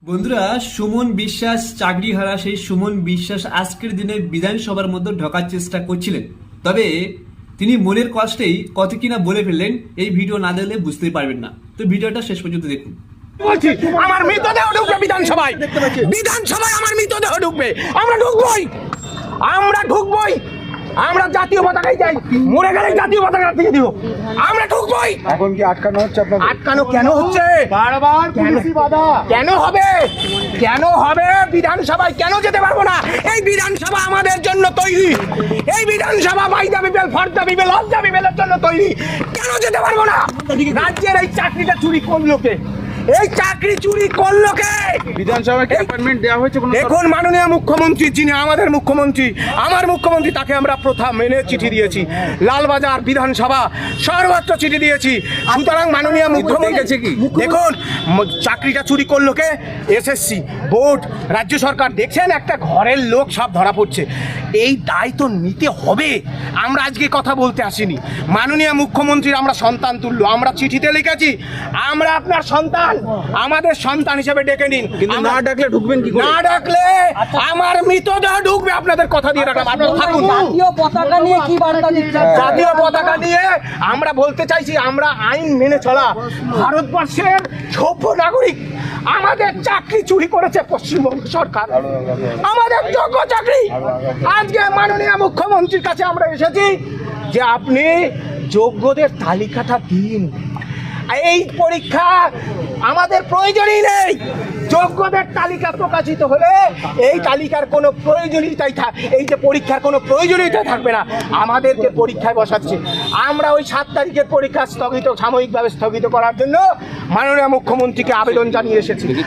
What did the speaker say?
বন্ধুরা, সুমন বিশ্বাস চাকরিহারা সেই সুমন বিশ্বাস আজকের দিনে বিধানসভার মধ্যে ঢোকার চেষ্টা করছিলেন। তবে তিনি মনের কষ্টেই কত কিনা বলে ফেললেন, এই ভিডিও না দেখলে বুঝতেই পারবেন না। তো ভিডিওটা শেষ পর্যন্ত দেখুন। বলছি আমার মৃতদেহ ঢুকবে বিধানসভায়, বিধানসভায় আমার মৃতদেহ ঢুকবে, আমরা ঢুকবই, আমরা ঢুকবই, আমরা জাতীয় পতাকায় যাই, মরে গেলে জাতীয় পতাকা দিয়ে দিব, আমরা ঢুকবই। এখন কি আটকানো হচ্ছে আপনাদের? আটকানো কেন হচ্ছে? বারবার পুলিশি বাধা কেন হবে? কেন হবে? বিধানসভায় কেন যেতে পারবো না? এই বিধানসভা আমাদের জন্য তৈরি, এই বিধানসভা by the people for the people of the পিপলের জন্য তৈরি। কেন যেতে পারবো না? রাজ্যের এই চাকরিটা চুরি করলো কে? এই চাকরি চুরি করলো কে? বিধানসভায় কি অ্যাপয়েন্টমেন্ট দেওয়া হয়েছে কোনো? দেখুন, মাননীয় মুখ্যমন্ত্রী যিনি আমাদের মুখ্যমন্ত্রী, আমার মুখ্যমন্ত্রী, তাকে আমরা প্রথা মেনে চিঠি দিয়েছি, লালবাজার বিধানসভা সর্বত্র চিঠি দিয়েছি। সুতরাং মাননীয় মুখ্যমন্ত্রী দেখুন, চাকরিটা চুরি করলো কে? এসএসসি বোর্ড, রাজ্য সরকার। দেখছেন একটা ঘরের লোক সব ধরা পড়ছে, এই দায় তো নিতে হবে। আমরা আজকে কথা বলতে আসিনি, মাননীয় মুখ্যমন্ত্রীর আমরা সন্তান তুল্য, আমরা চিঠিতে লিখেছি আমরা আপনার সন্তান, আমাদের সন্তান হিসেবে ডেকে নিন। কিন্তু না ডাকলে ঢুকবেন কি করে? না ডাকলে আমার মৃতদেহ ঢুকবে, আপনাদের কথা দিয়ে রাখলাম, আপনারা থাকুন। জাতীয় পতাকা নিয়ে কি বার্তা দিচ্ছেন? জাতীয় পতাকা নিয়ে আমরা বলতে চাইছি, আমরা আইন মেনে চলা ভারতবর্ষের সভ্য নাগরিক। আমাদের চাকরি চুরি করেছে পশ্চিমবঙ্গ সরকার, আমাদের যোগ্য চাকরি। আজকে মাননীয় মুখ্যমন্ত্রীর কাছে আমরা এসেছি যে আপনি যোগ্যদের তালিকাটা দিন। এই পরীক্ষা আমাদের প্রয়োজনই নেই, যোগ্যদের তালিকা প্রকাশিত হলে এই তালিকার কোনো প্রয়োজনীয়তাই এই যে পরীক্ষার কোনো প্রয়োজনীয়তা থাকবে না। আমাদেরকে পরীক্ষায় বসাচ্ছে, আমরা ওই 7 তারিখের পরীক্ষা স্থগিত, সাময়িকভাবে স্থগিত করার জন্য মাননীয় মুখ্যমন্ত্রীকে আবেদন জানিয়ে এসেছি।